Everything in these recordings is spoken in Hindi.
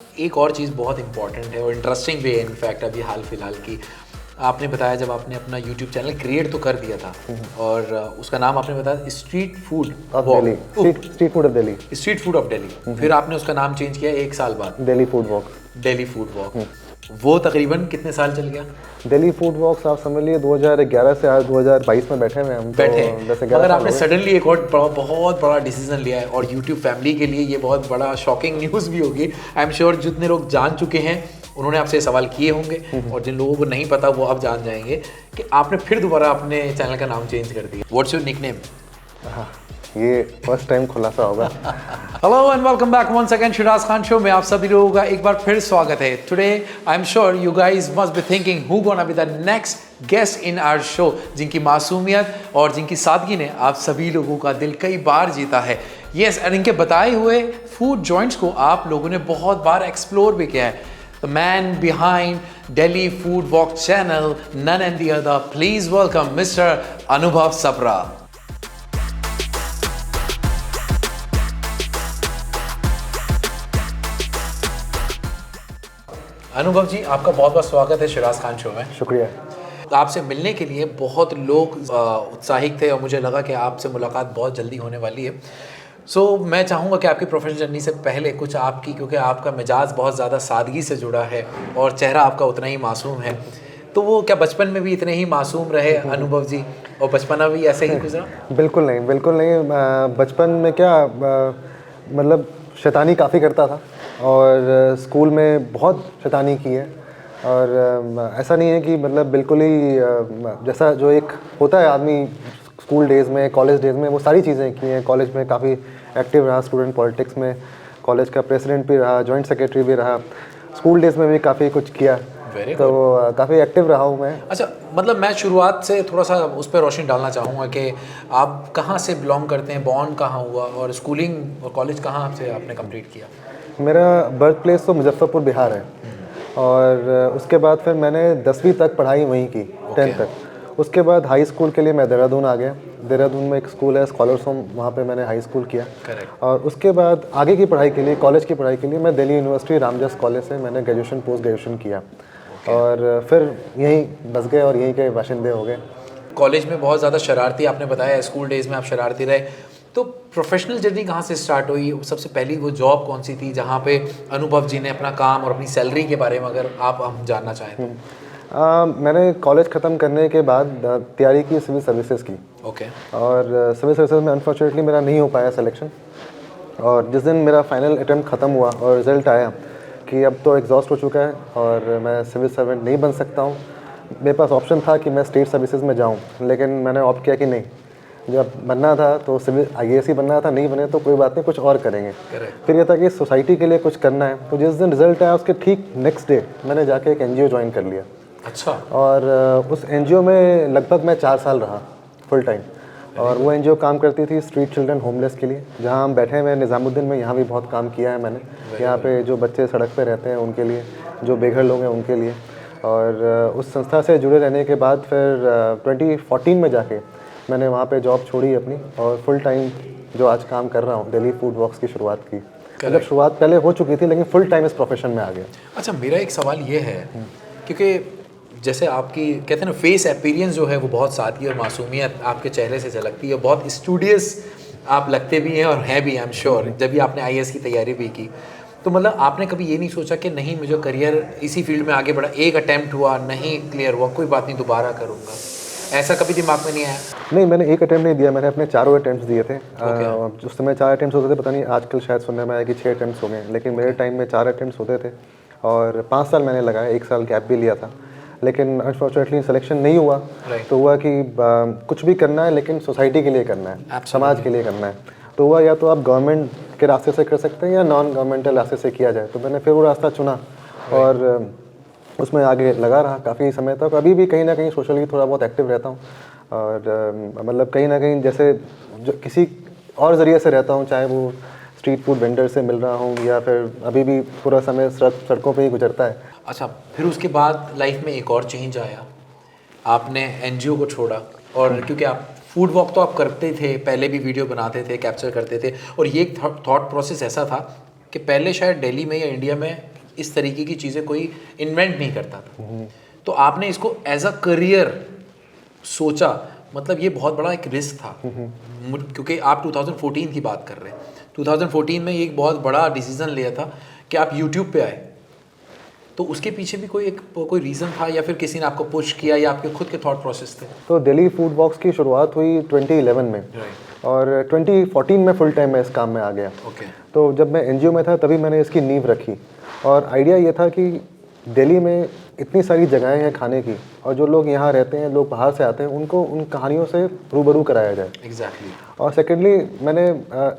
एक और चीज़ बहुत इंपॉर्टेंट है और इंटरेस्टिंग भी है इनफैक्ट अभी हाल फिलहाल की। आपने बताया जब आपने अपना यूट्यूब चैनल क्रिएट तो कर दिया था और उसका नाम आपने बताया street food of Delhi, street food of Delhi. Street food of Delhi. फिर आपने उसका नाम चेंज किया 1 साल बाद, Delhi food walk. Delhi food walk. वो तकरीबन कितने साल चल गया? दिल्ली फूड वॉक्स आप समझ लिए 2011 से आज 2022 में बैठे हुए हम। बैठे तो 10-11 मगर साल आपने हो गए। सडनली एक और बहुत बड़ा डिसीजन लिया है और यूट्यूब फैमिली के लिए ये बहुत बड़ा शॉकिंग न्यूज़ भी होगी। आई एम श्योर जितने लोग जान चुके हैं उन्होंने आपसे सवाल किए होंगे और जिन लोगों को नहीं पता वो अब जान जाएंगे कि आपने फिर दोबारा अपने चैनल का नाम चेंज कर दिया। What's your nickname? ये फर्स्ट टाइम खुलासा होगा। Hello and welcome back once again Shiraz Khan show में आप सभी लोगों का एक बार फिर स्वागत है। Today I am sure you guys must be thinking who gonna be the next guest in our show, जिनकी मासूमियत और जिनकी सादगी ने आप सभी लोगों का दिल कई बार जीता है। यस, और इनके बताए हुए फूड जॉइंट्स को आप लोगों ने बहुत बार एक्सप्लोर भी किया है। The man behind Delhi Food Walk channel, none and the other. Please welcome Mr. Anubhav Sapra. अनुभव जी, आपका बहुत बहुत स्वागत है शिराज खान शो में। शुक्रिया। आपसे मिलने के लिए बहुत लोग उत्साहित थे और मुझे लगा कि आपसे मुलाकात बहुत जल्दी होने वाली है। मैं चाहूँगा कि आपकी प्रोफेशनल जर्नी से पहले कुछ आपकी, क्योंकि आपका मिजाज बहुत ज़्यादा सादगी से जुड़ा है और चेहरा आपका उतना ही मासूम है, तो वो क्या बचपन में भी इतने ही मासूम रहे अनुभव जी और बचपना भी ऐसे ही गुजरा? बिल्कुल नहीं, बिल्कुल नहीं। बचपन में क्या मतलब शैतानी काफ़ी करता था और स्कूल में बहुत शैतानी की है। और ऐसा नहीं है कि मतलब बिल्कुल ही जैसा जो एक होता है आदमी स्कूल डेज़ में, कॉलेज डेज़ में, वो सारी चीज़ें की हैं। कॉलेज में काफ़ी एक्टिव रहा, स्टूडेंट पॉलिटिक्स में कॉलेज का प्रेसिडेंट भी रहा, जॉइंट सेक्रेटरी भी रहा। स्कूल डेज़ में भी काफ़ी कुछ किया, तो काफ़ी एक्टिव रहा हूँ मैं। अच्छा, मतलब मैं शुरुआत से थोड़ा सा उस पर रोशनी डालना चाहूँगा कि आप कहाँ से बिलोंग करते हैं, बॉर्न कहाँ हुआ और स्कूलिंग और कॉलेज कहाँ से आपने कंप्लीट किया? मेरा बर्थ प्लेस तो मुजफ्फरपुर बिहार है और उसके बाद फिर मैंने 10वीं तक पढ़ाई वहीं की, 10th तक। उसके बाद हाई स्कूल के लिए मैं देहरादून आ गया। देहरादून में एक स्कूल है स्कॉलर्स होम, वहाँ पे मैंने हाई स्कूल किया। और उसके बाद आगे की पढ़ाई के लिए, कॉलेज की पढ़ाई के लिए मैं दिल्ली यूनिवर्सिटी रामजस कॉलेज से मैंने ग्रेजुएशन पोस्ट ग्रेजुएशन किया। और फिर यहीं बस गए और यहीं के बाशिंदे हो गए। कॉलेज में बहुत ज़्यादा शरारती, आपने बताया स्कूल डेज़ में आप शरारती रहे, तो प्रोफेशनल जर्नी कहाँ से स्टार्ट हुई? सबसे पहली वो जॉब कौन सी थी जहाँ पे अनुभव जी ने अपना काम और अपनी सैलरी के बारे में अगर आप हम जानना चाहें तो? मैंने कॉलेज ख़त्म करने के बाद तैयारी की सिविल सर्विसेज की। ओके। और सिविल सर्विसेज में अनफॉर्चुनेटली मेरा नहीं हो पाया सिलेक्शन। और जिस दिन मेरा फाइनल अटैम्प्ट ख़त्म हुआ और रिज़ल्ट आया कि अब तो एग्जॉस्ट हो चुका है और मैं सिविल सर्वेंट नहीं बन सकता हूँ, मेरे पास ऑप्शन था कि मैं स्टेट सर्विसेज में जाऊँ, लेकिन मैंने ऑप्ट किया कि नहीं, जब बनना था तो सिविल IAS ही बनना था, नहीं बने तो कोई बात नहीं, कुछ और करेंगे। फिर ये था कि सोसाइटी के लिए कुछ करना है। तो जिस दिन रिजल्ट आया उसके ठीक नेक्स्ट डे मैंने जाके एक NGO ज्वाइन कर लिया। अच्छा। और उस NGO में लगभग मैं 4 साल रहा फुल टाइम। और वो NGO काम करती थी स्ट्रीट चिल्ड्रन होमलेस के लिए, जहाँ हम बैठे हुए निज़ामुद्दीन में। यहाँ भी बहुत काम किया है मैंने। यहाँ पे जो बच्चे सड़क पे रहते हैं उनके लिए, जो बेघर लोग हैं उनके लिए। और उस संस्था से जुड़े रहने के बाद फिर 2014 में जाके मैंने वहाँ पे जॉब छोड़ी अपनी और फुल टाइम जो आज काम कर रहा हूँ दिल्ली फूड वॉक्स की शुरुआत की। मतलब शुरुआत पहले हो चुकी थी लेकिन फुल टाइम इस प्रोफेशन में आ गया। अच्छा, मेरा एक सवाल ये है, क्योंकि जैसे आपकी कहते हैं ना फेस अपीयरेंस जो है वो बहुत सादगी और मासूमियत आपके चेहरे से झलकती है, बहुत स्टूडियस आप लगते भी हैं और हैं भी, आई एम श्योर। जब भी आपने IAS की तैयारी भी की तो मतलब आपने कभी ये नहीं सोचा कि नहीं मुझे करियर इसी फील्ड में आगे बढ़ा, एक अटैम्प्ट हुआ नहीं क्लियर हुआ, कोई बात नहीं दोबारा करूँगा, ऐसा कभी दिमाग में नहीं आया? नहीं, मैंने एक अटैम्प्ट नहीं दिया, मैंने अपने चारों अटैम्प्ट्स दिए थे। उस समय 4 अटैम्प्ट्स होते थे, पता नहीं आजकल शायद सुनने में आया कि 6 अटैम्प्ट्स हो गए, लेकिन मेरे टाइम में 4 अटैम्प्ट्स होते थे। और 5 साल मैंने लगाया, 1 साल गैप भी लिया था, लेकिन अनफॉर्चुनेटली सिलेक्शन नहीं हुआ। तो हुआ कि कुछ भी करना है लेकिन सोसाइटी के लिए करना है, समाज के लिए करना है। तो हुआ या तो आप गवर्नमेंट के रास्ते से कर सकते हैं या नॉन गवर्नमेंटल रास्ते से किया जाए। तो मैंने फिर वो रास्ता चुना और उसमें आगे लगा रहा काफ़ी समय तक। अभी भी कहीं ना कहीं सोशली थोड़ा बहुत एक्टिव रहता हूँ और मतलब कहीं ना कहीं जैसे जो किसी और ज़रिए से रहता हूँ, चाहे वो स्ट्रीट फूड वेंडर से मिल रहा हूँ या फिर अभी भी पूरा समय सड़कों पे ही गुजरता है। अच्छा, फिर उसके बाद लाइफ में एक और चेंज आया, आपने NGO को छोड़ा और क्योंकि आप फूड वॉक तो आप करते थे, पहले भी वीडियो बनाते थे, कैप्चर करते थे और ये एक थॉट प्रोसेस ऐसा था कि पहले शायद दिल्ली में या इंडिया में इस तरीके की चीज़ें कोई इन्वेंट नहीं करता था, तो आपने इसको एज अ करियर सोचा, मतलब ये बहुत बड़ा एक रिस्क था क्योंकि आप 2014 की बात कर रहे हैं। 2014 में ये एक बहुत बड़ा डिसीजन लिया था कि आप यूट्यूब पे आए, तो उसके पीछे भी कोई रीज़न था या फिर किसी ने आपको पुश किया या आपके खुद के थॉट प्रोसेस थे? तो दिल्ली फूड बॉक्स की शुरुआत हुई 2011 में और 2014 में फुल टाइम मैं इस काम में आ गया। तो जब मैं एनजीओ में था तभी मैंने इसकी नींव रखी और आइडिया ये था कि दिल्ली में इतनी सारी जगहें हैं खाने की और जो लोग यहाँ रहते हैं, लोग बाहर से आते हैं, उनको उन कहानियों से रूबरू कराया जाए। एग्जैक्टली। और सेकेंडली मैंने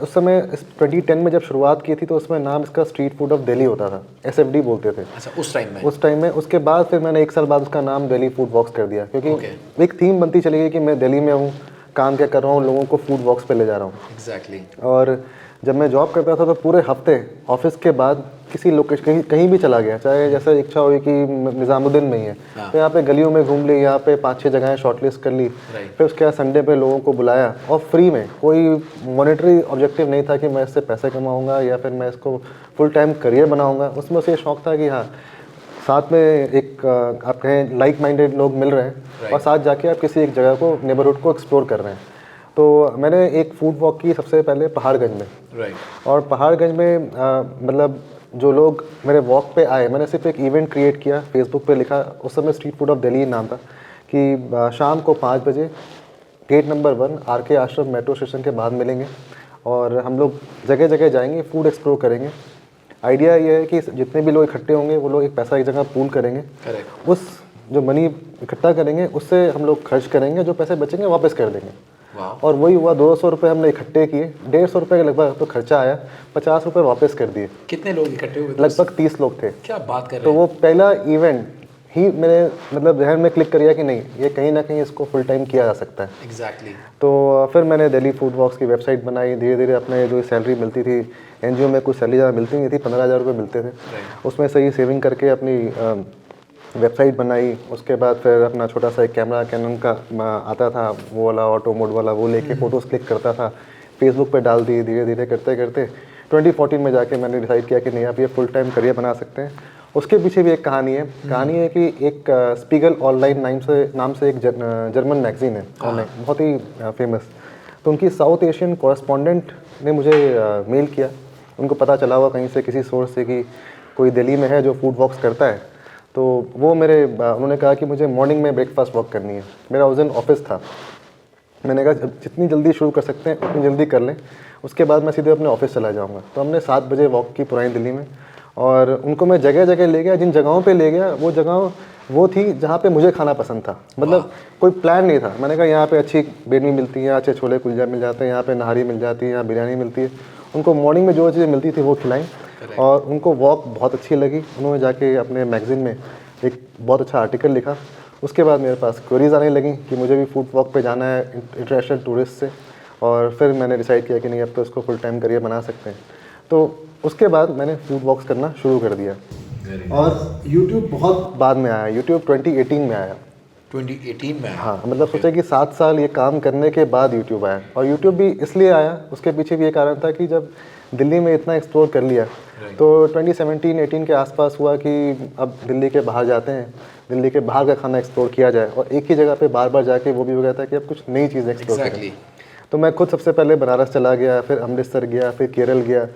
उस समय इस 2010 में जब शुरुआत की थी तो उसमें नाम इसका स्ट्रीट फूड ऑफ दिल्ली होता था, SFD बोलते थे। अच्छा, उस टाइम में। उसके बाद फिर मैंने 1 साल बाद उसका नाम दिल्ली फूड बॉक्स कर दिया क्योंकि एक थीम बनती चली गई कि मैं दिल्ली में हूँ, काम क्या कर रहा हूँ, लोगों को फूड बॉक्स पे ले जा रहा हूँ। एग्जैक्टली। और जब मैं जॉब करता था तो पूरे हफ्ते ऑफिस के बाद किसी लोकेशन कहीं भी चला गया, चाहे जैसे इच्छा हुई कि निज़ामुद्दीन में ही है तो यहाँ पे गलियों में घूम ली, यहाँ पे 5-6 जगहें शॉर्टलिस्ट कर ली, फिर उसके बाद संडे पे लोगों को बुलाया और फ्री में, कोई मॉनेटरी ऑब्जेक्टिव नहीं था कि मैं इससे पैसे कमाऊँगा या फिर मैं इसको फुल टाइम करियर बनाऊँगा। उसमें से ये शौक था कि हाँ, साथ में एक आप कहें लाइक माइंडेड लोग मिल रहे हैं और साथ जाके आप किसी एक जगह को, नेबरहुड को एक्सप्लोर कर रहे हैं। तो मैंने एक फूड वॉक की सबसे पहले पहाड़गंज में। और पहाड़गंज में मतलब जो लोग मेरे वॉक पे आए, मैंने सिर्फ एक इवेंट क्रिएट किया, फेसबुक पे लिखा, उस समय स्ट्रीट फूड ऑफ दिल्ली नाम था, कि शाम को 5 बजे गेट नंबर 1 RK आश्रम मेट्रो स्टेशन के बाद मिलेंगे और हम लोग जगह जगह जाएंगे, फूड एक्सप्लोर करेंगे। आइडिया ये है कि जितने भी लोग इकट्ठे होंगे वो लोग एक पैसा एक जगह पूल करेंगे, उस जो मनी इकट्ठा करेंगे उससे हम लोग खर्च करेंगे, जो पैसे बचेंगे वापस कर देंगे। और वही हुआ, 200 रुपये हमने इकट्ठे किए, 150 रुपये का लगभग तो खर्चा आया, 50 रुपये वापस कर दिए। कितने लोग इकट्ठे हुए? लगभग 30 लोग थे। क्या बात कर रहे हैं। तो वो पहला इवेंट ही मैंने मतलब जहन में क्लिक किया कि नहीं, ये कहीं ना कहीं इसको फुल टाइम किया जा सकता है। एग्जैक्टली। तो फिर मैंने दिल्ली फूड बॉक्स की वेबसाइट बनाई, धीरे धीरे अपने जो सैलरी मिलती थी, एनजीओ में कुछ सैलरी ज़्यादा मिलती नहीं थी, 15,000 रुपये मिलते थे, उसमें से ही सेविंग करके अपनी वेबसाइट बनाई। उसके बाद फिर अपना छोटा सा एक कैमरा कैनन का आता था, वो वाला ऑटो मोड वाला, वो लेके फ़ोटोज़ क्लिक करता था, फेसबुक पे डाल दी। धीरे धीरे करते करते 2014 में जाके मैंने डिसाइड किया कि नहीं, आप ये फुल टाइम करियर बना सकते हैं। उसके पीछे भी एक कहानी है। कहानी है कि एक स्पीगल ऑनलाइन नाम से एक जर्मन मैगजीन है ऑनलाइन, बहुत ही फेमस। तो उनकी साउथ एशियन कॉरेस्पॉन्डेंट ने मुझे मेल किया, उनको पता चला हुआ कहीं से, किसी सोर्स से, कि कोई दिल्ली में है जो फूड वॉक्स करता है। तो वो उन्होंने कहा कि मुझे मॉर्निंग में ब्रेकफास्ट वॉक करनी है। मेरा उस दिन ऑफिस था, मैंने कहा जितनी जल्दी शुरू कर सकते हैं उतनी जल्दी कर लें, उसके बाद मैं सीधे अपने ऑफिस चला जाऊंगा। तो हमने 7 बजे वॉक की पुरानी दिल्ली में, और उनको मैं जगह जगह ले गया। जिन जगहों पे ले गया वो जगह वो थी जहाँ पे मुझे खाना पसंद था, मतलब कोई प्लान नहीं था। मैंने कहा यहाँ पे अच्छी बेडमी मिलती है, अच्छे छोले कुलचा मिल जाते हैं, यहाँ पे नहारी मिल जाती है, यहाँ बिरयानी मिलती है। उनको मॉर्निंग में जो चीज़ें मिलती थी वो खिलाई और उनको वॉक बहुत अच्छी लगी। उन्होंने जाके अपने मैगज़ीन में एक बहुत अच्छा आर्टिकल लिखा। उसके बाद मेरे पास क्वेरीज आने लगी कि मुझे भी फूड वॉक पे जाना है इंटरनेशनल टूरिस्ट से, और फिर मैंने डिसाइड किया कि नहीं, अब तो इसको फुल टाइम करियर बना सकते हैं। तो उसके बाद मैंने फूड वॉक्स करना शुरू कर दिया। और यूट्यूब बहुत बाद में आया, यूट्यूब 2018 में आया। 2018 में? हाँ, मतलब सोचा कि 7 साल ये काम करने के बाद यूट्यूब आया। और यूट्यूब भी इसलिए आया, उसके पीछे भी ये कारण था कि जब दिल्ली में इतना एक्सप्लोर कर लिया तो 2017-18 के आसपास हुआ कि अब दिल्ली के बाहर जाते हैं, दिल्ली के बाहर का खाना एक्सप्लोर किया जाए, और एक ही जगह पे बार बार जाके वो भी हो गया था कि अब कुछ नई चीज़ एक्सप्लोर करें। तो मैं खुद सबसे पहले बनारस चला गया, फिर अमृतसर गया, फिर केरल गया,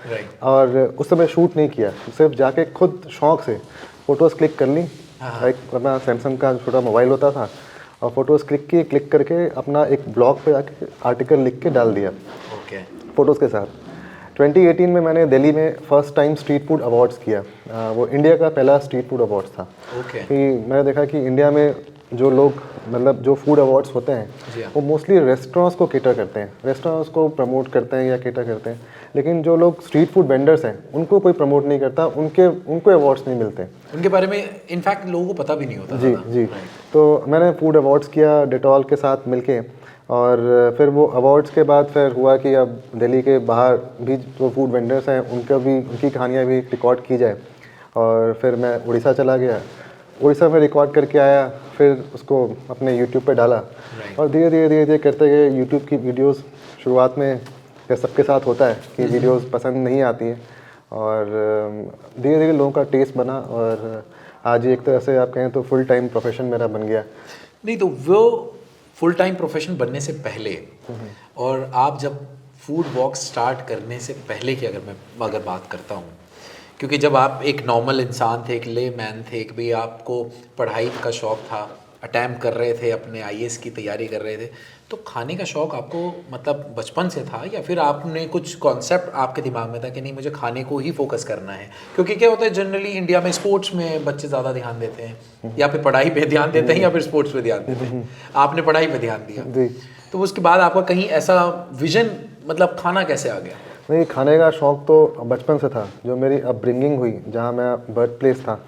और उस समय शूट नहीं किया, सिर्फ जाके खुद शौक से फ़ोटोज़ क्लिक कर ली। एक अपना सैमसंग का छोटा मोबाइल होता था, और फ़ोटोज़ क्लिक करके अपना एक ब्लॉग पे आके आर्टिकल लिख के डाल दिया फ़ोटोज़ के साथ। 2018 में मैंने दिल्ली में first time street food awards किया। वो इंडिया का पहला स्ट्रीट फूड अवार्ड्स था। कि मैंने देखा कि इंडिया में जो लोग, मतलब जो फूड अवार्ड्स होते हैं वो मोस्टली रेस्टोरेंट्स को केटर करते हैं, रेस्टोरेंट्स को प्रमोट करते हैं या केटर करते हैं, लेकिन जो लोग स्ट्रीट फूड वेंडर्स हैं उनको कोई प्रमोट नहीं करता, उनको अवार्ड्स नहीं मिलते, उनके बारे में इनफैक्ट लोगों को पता भी नहीं होता। जी। तो मैंने फूड अवार्ड्स किया डेटॉल के साथ मिलके, और फिर वो अवार्ड्स के बाद फिर हुआ कि अब दिल्ली के बाहर भी जो फूड वेंडर्स हैं उनकी कहानियाँ भी रिकॉर्ड की जाए। और फिर मैं उड़ीसा चला गया, उड़ीसा में रिकॉर्ड करके आया, फिर उसको अपने यूट्यूब पे डाला। और धीरे धीरे करते गए यूट्यूब की वीडियोस, शुरुआत में सबके साथ होता है कि वीडियोस पसंद नहीं आती हैं, और धीरे धीरे लोगों का टेस्ट बना और आज ये एक तरह से आप कहें तो फुल टाइम प्रोफेशन मेरा बन गया। नहीं तो वो फुल टाइम प्रोफेशन बनने से पहले और आप जब फूड वॉक स्टार्ट करने से पहले की अगर बात करता हूँ, क्योंकि जब आप एक नॉर्मल इंसान थे, एक ले मैन थे, कि भाई आपको पढ़ाई का शौक़ था, अटैम्प्ट कर रहे थे, अपने आईएएस की तैयारी कर रहे थे, तो खाने का शौक़ आपको मतलब बचपन से था या फिर आपने कुछ कॉन्सेप्ट आपके दिमाग में था कि नहीं मुझे खाने को ही फोकस करना है? क्योंकि क्या होता है जनरली इंडिया में स्पोर्ट्स में बच्चे ज़्यादा ध्यान देते हैं या फिर पढ़ाई पे ध्यान देते हैं या फिर स्पोर्ट्स पे ध्यान देते हैं। आपने पढ़ाई पे ध्यान दिया, तो उसके बाद आपका कहीं ऐसा विजन मतलब खाना कैसे आ गया? नहीं, खाने का शौक़ तो बचपन से था। जो मेरी अपब्रिंगिंग हुई, जहाँ मैं बर्थ प्लेस था,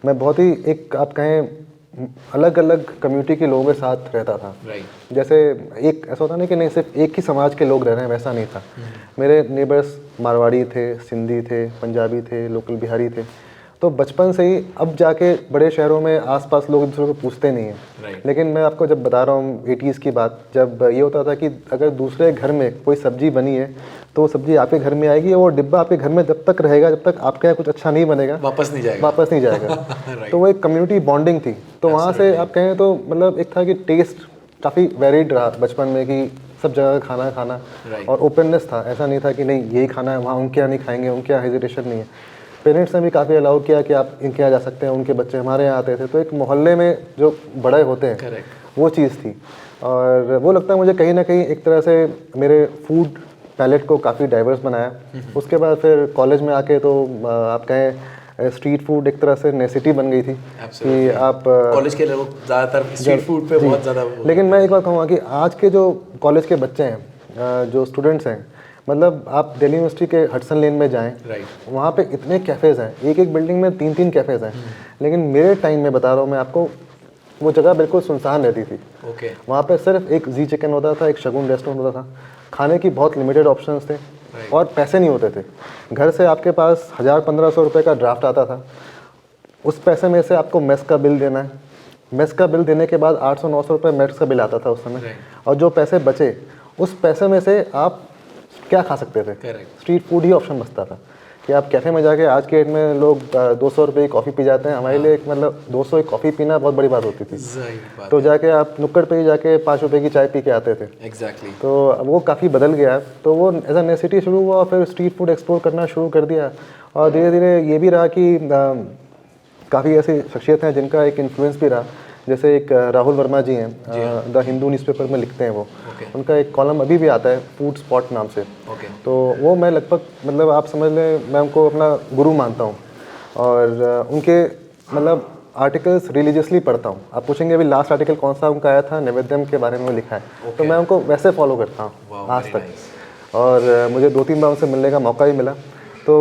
मैं बहुत ही एक आप कहें अलग अलग कम्युनिटी के लोगों के साथ रहता था। जैसे एक ऐसा होता नहीं कि नहीं सिर्फ एक ही समाज के लोग रह रहे हैं, वैसा नहीं था। मेरे नेबर्स मारवाड़ी थे, सिंधी थे, पंजाबी थे, लोकल बिहारी थे। तो बचपन से ही अब जाके बड़े शहरों में आसपास लोग एक दूसरे को पूछते नहीं हैं। लेकिन मैं आपको जब बता रहा हूँ 80s की बात, जब ये होता था कि अगर दूसरे घर में कोई सब्जी बनी है तो वो सब्जी आपके घर में आएगी, वो डिब्बा आपके घर में जब तक रहेगा, जब तक आपके यहाँ कुछ अच्छा नहीं बनेगा, वापस नहीं जाएगा। तो वो एक कम्युनिटी बॉन्डिंग थी। तो वहाँ से आप कहें तो मतलब एक था कि टेस्ट काफ़ी वेरिड रहा बचपन में, कि सब जगह खाना खाना और ओपननेस था। ऐसा नहीं था कि नहीं यही खाना है, वहाँ उनके यहाँ नहीं खाएंगे, उनके यहाँ हेजिटेशन नहीं है। पेरेंट्स ने भी काफ़ी अलाउ किया कि आप इनके यहाँ जा सकते हैं, उनके बच्चे हमारे यहाँ आते थे। तो एक मोहल्ले में जो बड़े होते हैं वो चीज़ थी। और वो लगता है मुझे कहीं ना कहीं एक तरह से मेरे फूड पैलेट को काफ़ी डाइवर्स बनाया। उसके बाद फिर कॉलेज में आके तो आप कहें स्ट्रीट फूड एक तरह से नेसेसिटी बन गई थी कि आप कॉलेज के लोग ज़्यादातर स्ट्रीट फूड पे बहुत ज़्यादा। लेकिन मैं एक बात कहूँगा कि आज के जो कॉलेज के बच्चे हैं, जो स्टूडेंट्स हैं, मतलब आप दिल्ली यूनिवर्सिटी के हडसन लेन में जाएं, वहाँ पे इतने कैफ़ेज़ हैं, एक एक बिल्डिंग में 3-3 कैफ़ेज़ हैं। लेकिन मेरे टाइम में बता रहा हूँ मैं आपको, वो जगह बिल्कुल सुनसान रहती थी। वहाँ पे सिर्फ एक जी चिकन होता था, एक शगुन रेस्टोरेंट होता था। खाने की बहुत लिमिटेड ऑप्शंस थे और पैसे नहीं होते थे। घर से आपके पास 1000-1500 रुपये का ड्राफ्ट आता था। उस पैसे में से आपको मेस का बिल देना है। मेस का बिल देने के बाद 800-900 रुपये मेस का बिल आता था उस समय। और जो पैसे बचे, उस पैसे में से आप क्या खा सकते थे? स्ट्रीट फूड ही ऑप्शन बचता था कि आप कैफ़े में जाके, आज के डेट में लोग 200 रुपये की कॉफ़ी पी जाते हैं। हमारे लिए मतलब 200 की कॉफ़ी पीना बहुत बड़ी बात होती थी। तो जाके आप नुक्कड़ पे ही जाके 5 रुपये की चाय पी के आते थे। तो वो काफ़ी बदल गया। तो वो एज अ नेसेसिटी शुरू हुआ, फिर स्ट्रीट फूड एक्सप्लोर करना शुरू कर दिया। और धीरे धीरे ये भी रहा कि काफ़ी ऐसी शख्सियत हैं जिनका एक इन्फ्लुएंस भी रहा। जैसे एक राहुल वर्मा जी हैं, द हिंदू न्यूज़पेपर में लिखते हैं वो। उनका एक कॉलम अभी भी आता है फूड स्पॉट नाम से। तो वो मैं लगभग मतलब आप समझ लें मैं उनको अपना गुरु मानता हूँ। और उनके मतलब आर्टिकल्स रिलीजियसली पढ़ता हूँ। आप पूछेंगे अभी लास्ट आर्टिकल कौन सा उनका आया था, नैवेद्यम के बारे में लिखा है। तो मैं उनको वैसे फॉलो करता हूँ आज तक। और मुझे 2-3 बार उनसे मिलने का मौका भी मिला। तो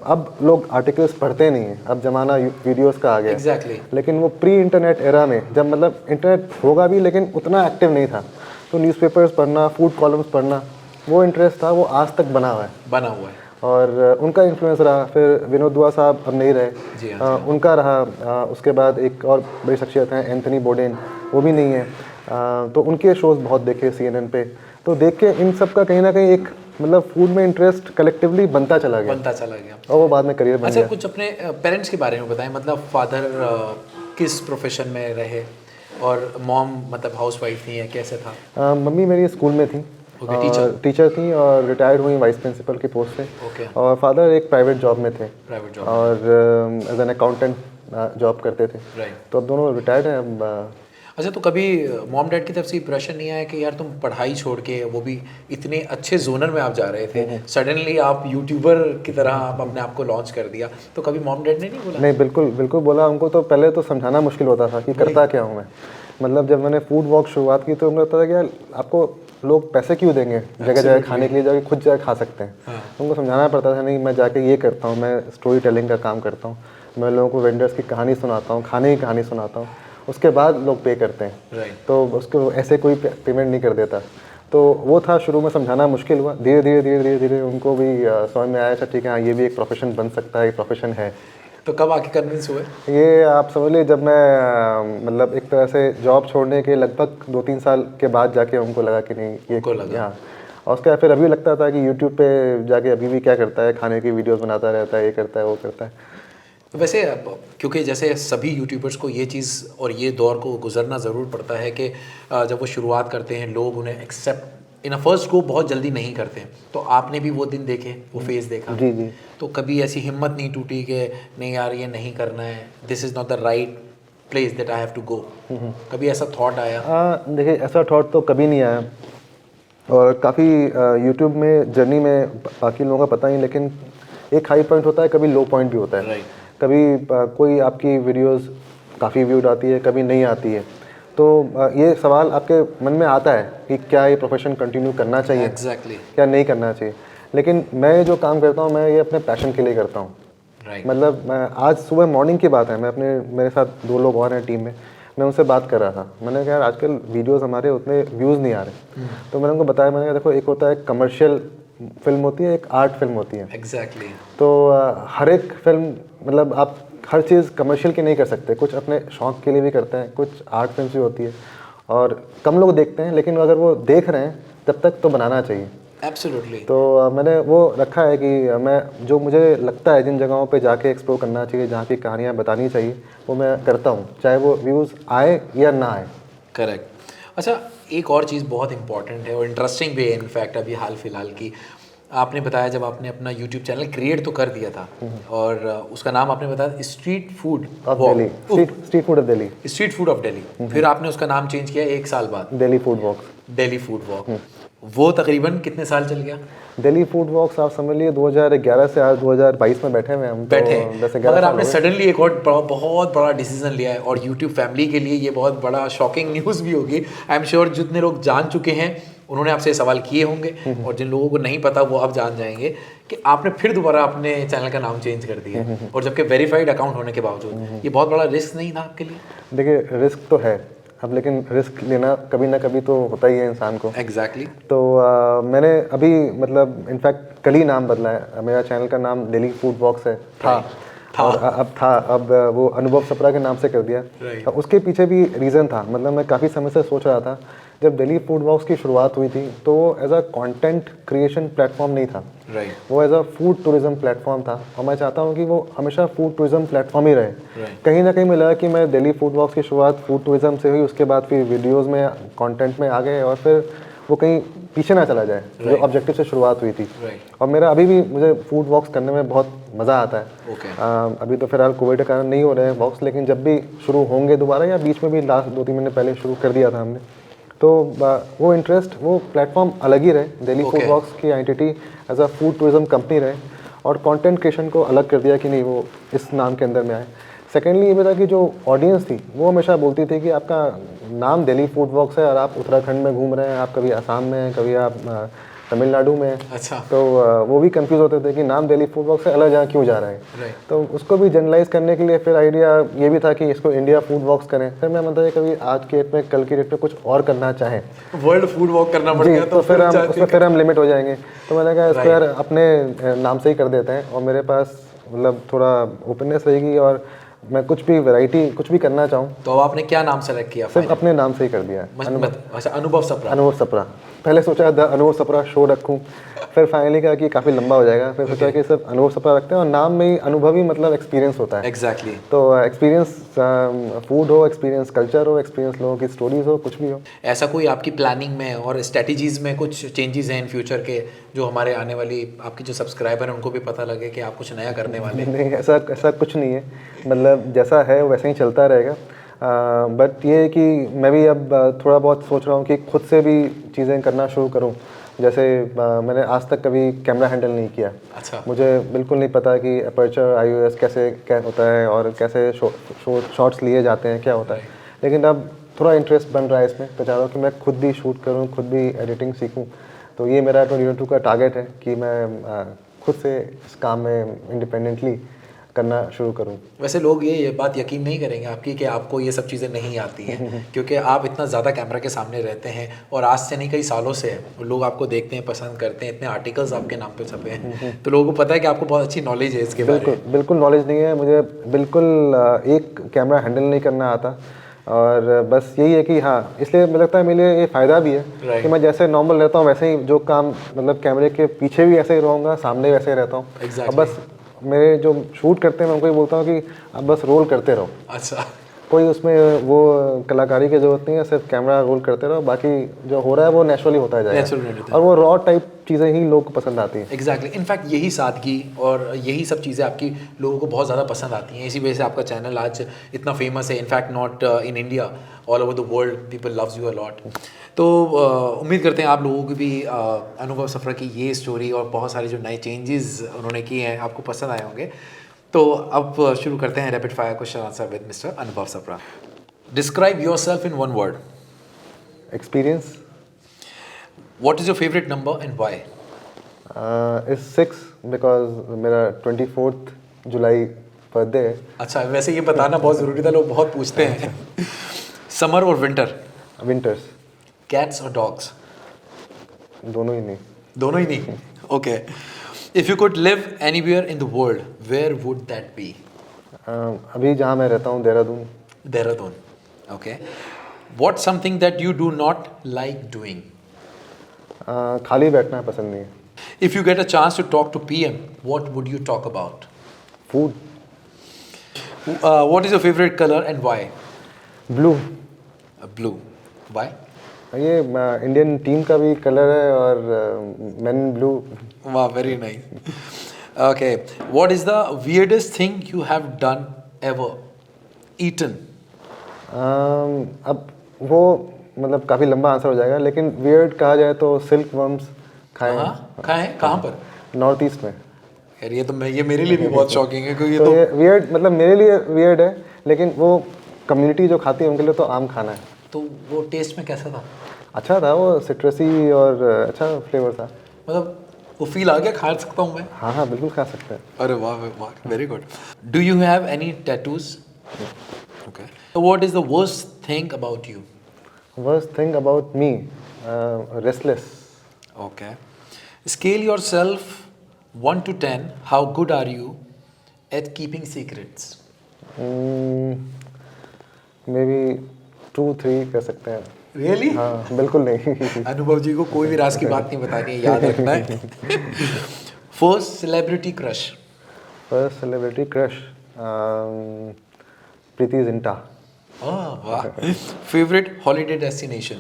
अब लोग आर्टिकल्स पढ़ते नहीं हैं, अब ज़माना वीडियोस का आ गया। लेकिन वो प्री इंटरनेट एरा में, जब मतलब इंटरनेट होगा भी लेकिन उतना एक्टिव नहीं था, तो न्यूज़पेपर्स पढ़ना, फूड कॉलम्स पढ़ना, वो इंटरेस्ट था, वो आज तक बना हुआ है। और उनका इन्फ्लुएंस रहा। फिर विनोद दुआ साहब अब नहीं रहे, उनका रहा। उसके बाद एक और बड़ी शख्सियत हैं एंथनी बोर्डेन, वो भी नहीं है। तो उनके शोज़ बहुत देखे CNN पे। तो देख के इन सब का कहीं ना कहीं एक मतलब फूड में इंटरेस्ट कलेक्टिवली बनता चला गया और वो बाद में करियर बन गया। अच्छा, कुछ अपने पेरेंट्स के बारे में बताएं, मतलब फादर किस प्रोफेशन में रहे और मॉम मतलब हाउसवाइफ थी या कैसे था? मम्मी मेरी स्कूल में थी, टीचर थी और रिटायर्ड हुई वाइस प्रिंसिपल की पोस्ट से। और फादर एक प्राइवेट जॉब में थे और एज एन अकाउंटेंट जॉब करते थे। तो अब दोनों रिटायर्ड हैं अब। अच्छा, तो कभी मॉम डैड की तरफ से प्रेशर नहीं आया कि यार तुम पढ़ाई छोड़ के, वो भी इतने अच्छे जोनर में आप जा रहे थे, सडनली आप यूट्यूबर की तरह आप अपने आप को लॉन्च कर दिया, तो कभी मॉम डैड ने नहीं बोला? नहीं, बिल्कुल बोला। उनको तो पहले तो समझाना मुश्किल होता था कि करता क्या हूँ मैं। मतलब जब मैंने फूड वॉक शुरुआत की तो उनको लगता था कि यार आपको लोग पैसे क्यों देंगे जगह जगह खाने के लिए, जाके खुद जाकर खा सकते हैं। उनको समझाना पड़ता था, नहीं मैं जाके ये करता हूँ, मैं स्टोरी टेलिंग का काम करता हूँ, मैं लोगों को वेंडर्स की कहानी सुनाता हूँ, खाने की कहानी सुनाता हूँ, उसके बाद लोग पे करते हैं। तो उसको ऐसे कोई पेमेंट नहीं कर देता। तो वो था, शुरू में समझाना मुश्किल हुआ। धीरे धीरे उनको भी समझ में आया, अच्छा ठीक है, हाँ ये भी एक प्रोफेशन बन सकता है, एक प्रोफेशन है। तो कब आके कन्विंस हुए? ये आप समझ लीजिए जब मैं मतलब एक तरह से जॉब छोड़ने के लगभग 2-3 साल के बाद जाके उनको लगा कि नहीं ये हाँ। और उसके बाद फिर अभी लगता था कि यूट्यूब पे जाके अभी भी क्या करता है, खाने की वीडियोस बनाता रहता है, ये करता है वो करता है। तो वैसे क्योंकि जैसे सभी यूट्यूबर्स को ये चीज़ और ये दौर को गुजरना ज़रूर पड़ता है कि जब वो शुरुआत करते हैं लोग उन्हें accept in a first go बहुत जल्दी नहीं करते, तो आपने भी वो दिन देखे, वो फेज़ देखा। जी जी। तो कभी ऐसी हिम्मत नहीं टूटी कि नहीं यार ये नहीं करना है, this is not the right place that I have to go, कभी ऐसा थॉट आया? देखिए ऐसा थॉट तो कभी नहीं आया, और काफ़ी यूट्यूब में जर्नी में बाकी लोगों का पता नहीं, लेकिन एक हाई पॉइंट होता है, कभी लो पॉइंट भी होता है। राइट। कभी कोई आपकी वीडियोस काफ़ी व्यूड आती है, कभी नहीं आती है, तो ये सवाल आपके मन में आता है कि क्या ये प्रोफेशन कंटिन्यू करना चाहिए, एग्जैक्टली। क्या नहीं करना चाहिए। लेकिन मैं जो काम करता हूँ मैं ये अपने पैशन के लिए करता हूँ। राइट। मतलब मैं आज सुबह मॉर्निंग की बात है, मैं अपने मेरे साथ 2 लोग और हैं टीम में, मैं उनसे बात कर रहा था। मैंने कहा यार आजकल वीडियोस हमारे उतने व्यूज़ नहीं आ रहे, तो मैंने उनको बताया, मैंने कहा देखो एक होता है कमर्शियल फिल्म होती है, एक आर्ट फिल्म होती है। एग्जैक्टली। तो हर एक फिल्म, मतलब आप हर चीज़ कमर्शियल की नहीं कर सकते, कुछ अपने शौक के लिए भी करते हैं, कुछ आर्ट फिल्म भी होती है और कम लोग देखते हैं, लेकिन अगर वो देख रहे हैं तब तक तो बनाना चाहिए। एब्सोल्युटली। तो मैंने वो रखा है कि मैं जो मुझे लगता है जिन जगहों पे जाके एक्सप्लोर करना चाहिए, जहाँ की कहानियाँ बतानी चाहिए, वो मैं करता हूँ, चाहे वो व्यूज़ आए या ना आए। करेक्ट। अच्छा, एक और चीज़ बहुत इंपॉर्टेंट है और इंटरेस्टिंग भी है इनफैक्ट, अभी हाल फिलहाल की आपने बताया जब आपने अपना यूट्यूब चैनल क्रिएट तो कर दिया था और उसका नाम आपने बताया street food of Delhi, street food of Delhi, street food of Delhi. फिर आपने उसका नाम चेंज किया 1 साल बाद, Delhi food walk. Delhi food walk. वो तकरीबन कितने साल चल गया? दिल्ली फूड वॉक्स आप समझ लिए 2011 से आज 2022 में बैठे हुए हम। बैठे तो 10-11 मगर साल आपने हो गए। सडनली एक और बहुत बड़ा डिसीजन लिया है और यूट्यूब फैमिली के लिए ये बहुत बड़ा शॉकिंग न्यूज़ भी होगी। आई एम श्योर जितने लोग जान चुके हैं उन्होंने आपसे सवाल किए होंगे और जिन लोगों को नहीं पता वो अब जान जाएंगे कि आपने फिर दोबारा अपने चैनल का नाम चेंज कर दिया और जबकि वेरीफाइड अकाउंट होने के बावजूद। ये बहुत बड़ा रिस्क नहीं था आपके लिए? देखिए रिस्क तो है अब, लेकिन रिस्क लेना कभी ना कभी तो होता ही है इंसान को। एग्जैक्टली। तो मैंने अभी मतलब इनफैक्ट कल ही नाम बदला है, मेरा चैनल का नाम दिल्ली फूड वॉक्स है, था और अब वो अनुभव सप्रा के नाम से कर दिया। Right. उसके पीछे भी रीज़न था, मतलब मैं काफ़ी समय से सोच रहा था, जब दिल्ली फूड वॉक्स की शुरुआत हुई थी तो वो as a content creation platform नहीं था, राइट। वो as a food tourism platform था और मैं चाहता हूँ कि वो हमेशा फूड टूरिज्म प्लेटफॉर्म ही रहे। कहीं ना कहीं मुझे लगा कि मैं दिल्ली फूड वॉक्स की शुरुआत फूड टूरिज्म से हुई, उसके बाद फिर वीडियोज़ में कंटेंट में आ गए और फिर वो कहीं पीछे ना चला जाए, जो ऑब्जेक्टिव से शुरुआत हुई थी। और मेरा अभी भी मुझे फूड वॉक्स करने में बहुत मज़ा आता है। अभी तो फिलहाल कोविड के कारण नहीं हो रहे हैं वॉक्स, लेकिन जब भी शुरू होंगे दोबारा या बीच में भी लास्ट 2-3 महीने पहले शुरू कर दिया था हमने, तो वो इंटरेस्ट, वो प्लेटफॉर्म अलग ही रहे, दिल्ली फूड वॉक्स की identity as a food tourism company रहे और कंटेंट क्रिएशन को अलग कर दिया कि नहीं वो इस नाम के अंदर में आए। सेकेंडली ये भी था कि जो ऑडियंस थी वो हमेशा बोलती थी कि आपका नाम दिल्ली फूड वॉक्स है और आप उत्तराखंड में घूम रहे हैं, आप कभी आसाम में हैं, कभी आप तमिलनाडु में। अच्छा। तो वो भी कंफ्यूज होते थे कि नाम दिल्ली फूड वॉक्स से अलग जगह क्यों जा रहा है। तो उसको भी जनरलाइज करने के लिए फिर आइडिया ये भी था कि इसको इंडिया फूड वॉक्स करें। फिर मैं मतलब कभी आज के डेट में, कल की डेट में कुछ और करना चाहें, वर्ल्ड फूड वॉक करना पड़ गया तो फिर हम लिमिट हो जाएंगे। तो मैंने कहा इसको यार अपने नाम से ही कर देते हैं और मेरे पास मतलब थोड़ा ओपननेस रहेगी और मैं कुछ भी वैरायटी कुछ भी करना चाहूँ। तो आपने क्या नाम सेलेक्ट किया? सिर्फ अपने नाम से ही कर दिया। अनुभव सप्रा। अनुभव सप्रा। पहले सोचा द अनुभव सप्रा शो रखूं, फिर फाइनली कहा कि काफ़ी लंबा हो जाएगा, फिर सोचा कि सिर्फ अनुभव सप्रा रखते हैं और नाम में ही अनुभव ही मतलब एक्सपीरियंस होता है। एग्जैक्टली। तो एक्सपीरियंस फूड हो, एक्सपीरियंस कल्चर हो, एक्सपीरियंस लोगों की स्टोरीज हो, कुछ भी हो। ऐसा कोई आपकी प्लानिंग में और स्ट्रेटजीज में कुछ चेंजेस हैं इन फ्यूचर के, जो हमारे आने वाली आपकी जो सब्सक्राइबर हैं उनको भी पता लगे कि आप कुछ नया करने वाले हैं? नहीं, ऐसा कुछ नहीं है, मतलब जैसा है वैसे ही चलता रहेगा। बट ये है कि मैं भी अब थोड़ा बहुत सोच रहा हूँ कि खुद से भी चीज़ें करना शुरू करूँ। जैसे मैंने आज तक कभी कैमरा हैंडल नहीं किया। अच्छा। मुझे बिल्कुल नहीं पता कि अपर्चर IOS कैसे क्या होता है और कैसे शॉट्स लिए जाते हैं, क्या होता है। लेकिन अब थोड़ा इंटरेस्ट बन रहा है इसमें, तो चाह रहा हूँ कि मैं खुद भी शूट करूँ, खुद भी एडिटिंग सीखूँ। तो ये मेरा 2022 का टारगेट है कि मैं खुद से इस काम में इंडिपेंडेंटली करना शुरू करूं। वैसे लोग ये बात यकीन नहीं करेंगे आपकी कि आपको ये सब चीज़ें नहीं आती हैं क्योंकि आप इतना ज़्यादा कैमरा के सामने रहते हैं और आज से नहीं कई सालों से है। लोग आपको देखते हैं, पसंद करते हैं, इतने आर्टिकल्स आपके नाम पे छपे हैं, तो लोगों को पता है कि आपको बहुत अच्छी नॉलेज है इसके बारे में। बिल्कुल नॉलेज नहीं है मुझे, बिल्कुल एक कैमरा हैंडल नहीं करना आता। और बस यही है कि हाँ, इसलिए मुझे लगता है मेरे लिए ये फ़ायदा भी है कि मैं जैसे नॉर्मल रहता हूँ वैसे ही जो काम मतलब कैमरे के पीछे भी ऐसे ही रहूँगा, सामने वैसे ही रहता हूँ। Exactly. अब बस मेरे जो शूट करते हैं मैं उनको ही बोलता हूँ कि अब बस रोल करते रहो, अच्छा, कोई उसमें वो कलाकारी की ज़रूरत नहीं है, सिर्फ कैमरा रोल करते रहो, बाकी जो हो रहा है वो नेचुरली होता जाएगा। Natural रहता है। और वो रॉ टाइप चीज़ें ही लोग को पसंद आती हैं। एग्जैक्टली इनफैक्ट यही सादगी और यही सब चीज़ें आपकी लोगों को बहुत ज़्यादा पसंद आती हैं, इसी वजह से आपका चैनल आज इतना फेमस है। In fact not in India, all over the world people loves you a lot. तो उम्मीद करते हैं आप लोगों की भी अनुभव सफ़र की ये स्टोरी और बहुत सारे जो नए चेंजेस उन्होंने किए हैं आपको पसंद आए होंगे। तो अब शुरू करते हैं rapid fire question answer with mister Anubhav Sapra. Describe yourself in one word. Experience. What is your favourite number and why? Is 6 because मेरा 24 जुलाई बर्थडे है। अच्छा, वैसे ये बताना बहुत ज़रूरी था, लोग बहुत पूछते हैं। समर और विंटर? विंटर्स। कैट्स और डॉग्स? दोनों ही नहीं। दोनों ही नहीं, okay. If you could live anywhere in the world, where would that be? अभी जहाँ मैं रहता हूँ Dehradun. Dehradun, okay. What something that you do not like doing? खाली बैठना पसंद नहीं है। If you get a chance to talk to PM, what would you talk about? Food. What is your favorite color and why? Blue. Blue. Why? ये इंडियन टीम का भी कलर है और man blue. Wow, very nice. Okay. What is the weirdest thing you have done ever? Eaten. अब वो मतलब काफ़ी लंबा आंसर हो जाएगा, लेकिन वियर्ड कहा जाए तो सिल्क वर्म्स खाए हैं। खाए हैं? कहाँ पर? नॉर्थ ईस्ट में। यार ये मेरे लिए भी बहुत शॉकिंग है, क्योंकि ये तो ये वियर्ड मतलब मेरे लिए वियर्ड है, लेकिन वो कम्युनिटी जो खाती है उनके लिए तो आम खाना है। तो वो टेस्ट में कैसा था? अच्छा था, वो सिट्रसी और अच्छा फ्लेवर था। मतलब वो फील आ गया, खा सकता हूँ मैं? हाँ हाँ, बिल्कुल खा सकते हैं। अरे वाह वाह, very good. Do you have any tattoos? Okay. What is the worst thing about you? Worst thing about me, restless. Okay. Scale yourself 1 to 10. How good are you at keeping secrets? May be 2-3 कह सकते हैं। Really? हाँ, बिल्कुल नहीं। अनुभव जी को कोई भी राज की बात नहीं बतानी है, याद रखना है। First celebrity crush? First celebrity crush, Preity Zinta. वाह। Favorite holiday destination?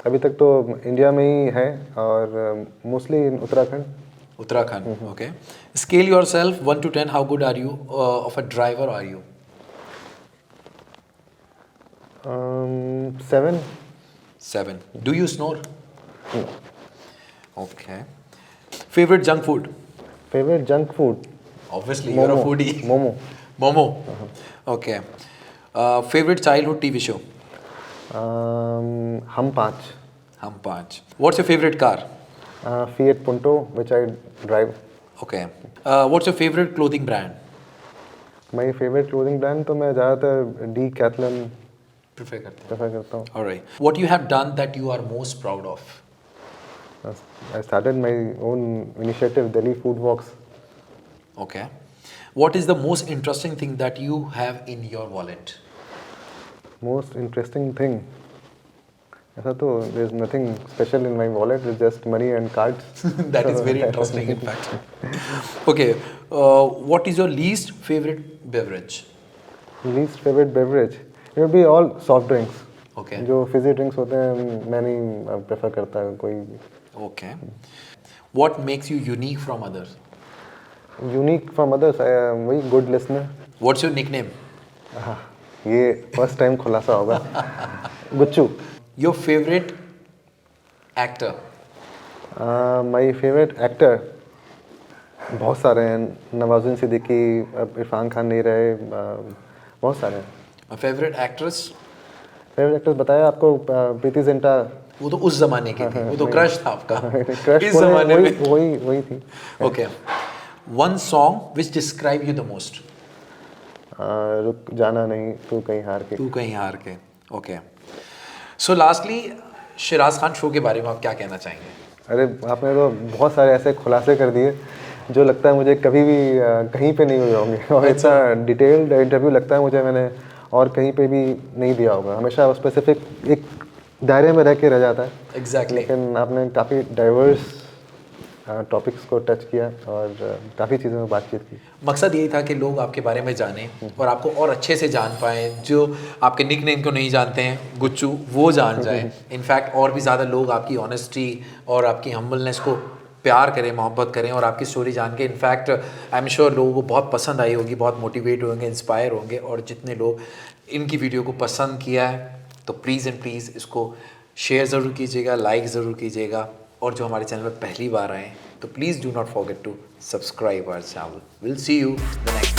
अभी तक तो इंडिया में ही है और mostly Uttarakhand. Uttarakhand, okay. Scale yourself 1 to 10. How good are you of a driver are you? 7। 7. Do you snore? Okay. Favorite junk food? Favourite junk food, Obviously, you're a foodie. Momo. Momo. Okay. Favorite childhood TV show? हम 5। हम 5. What's your favorite car? Fiat Punto which I drive. Okay. What's your favorite clothing brand? My favourite clothing brand तो मैं ज़्यादातर डी कैथलन Prefer करते हैं. प्रेफर करता हूँ। Alright. What you have done that you are most proud of? I started my own initiative Delhi food walks. Okay. What is the most interesting thing that you have in your wallet? Most interesting thing, ऐसा तो there is nothing special in my wallet, it's just money and cards. That is very interesting, in fact. Okay. What is your least favorite beverage? Least favourite beverage it will be all soft drinks. Okay. जो फिजी ड्रिंक्स होते हैं मैं नहीं प्रेफर करता कोई भी। Okay. What makes you unique from others? Unique from others, वही good listener. What's your nickname? ये फर्स्ट टाइम खुलासा होगा। Gucchu. Your favorite actor? My favourite actor बहुत सारे हैं, नवाजुद्दीन सिद्दीकी, अब इरफान खान नहीं रहे, बहुत सारे हैं। My favorite actress? Favourite actors बताया आपको, प्रीति जिंटा। वो तो उस जमाने की थी, वो तो क्रश था आपका। क्रश इस जमाने में। वही थी। Okay. One song which describe you the most? रुक जाना नहीं तू कहीं हार के। तू कहीं हार के। Okay. So lastly, Siraj Khan show के बारे में आप क्या कहना चाहेंगे? अरे आपने तो बहुत सारे ऐसे खुलासे कर दिए जो लगता है मुझे कभी भी कहीं पे नहीं हुए होंगे, और इतना डिटेल्ड इंटरव्यू लगता है मुझे मैंने और कहीं पे भी नहीं दिया होगा, हमेशा स्पेसिफिक एक दायरे में रह के रह जाता है। एग्जैक्टली लेकिन आपने काफ़ी डाइवर्स टॉपिक्स को टच किया और काफ़ी चीज़ों में बातचीत की। मकसद यही था कि लोग आपके बारे में जानें और आपको और अच्छे से जान पाएँ। जो आपके निक नेम को नहीं जानते हैं गुच्चू, वो जान जाएं। इनफैक्ट और भी ज़्यादा लोग आपकी ऑनेस्टी और आपकी हम्बलनेस को प्यार करें, मोहब्बत करें और आपकी स्टोरी जान के इनफैक्ट आई एम श्योर लोगों को बहुत पसंद आई होगी, बहुत मोटिवेट होंगे, इंस्पायर होंगे। और जितने लोग इनकी वीडियो को पसंद किया है तो प्लीज़ एंड प्लीज़ इसको शेयर ज़रूर कीजिएगा, लाइक ज़रूर कीजिएगा। और जो हमारे चैनल पर पहली बार आए तो please do not forget to subscribe our channel. Will see you the next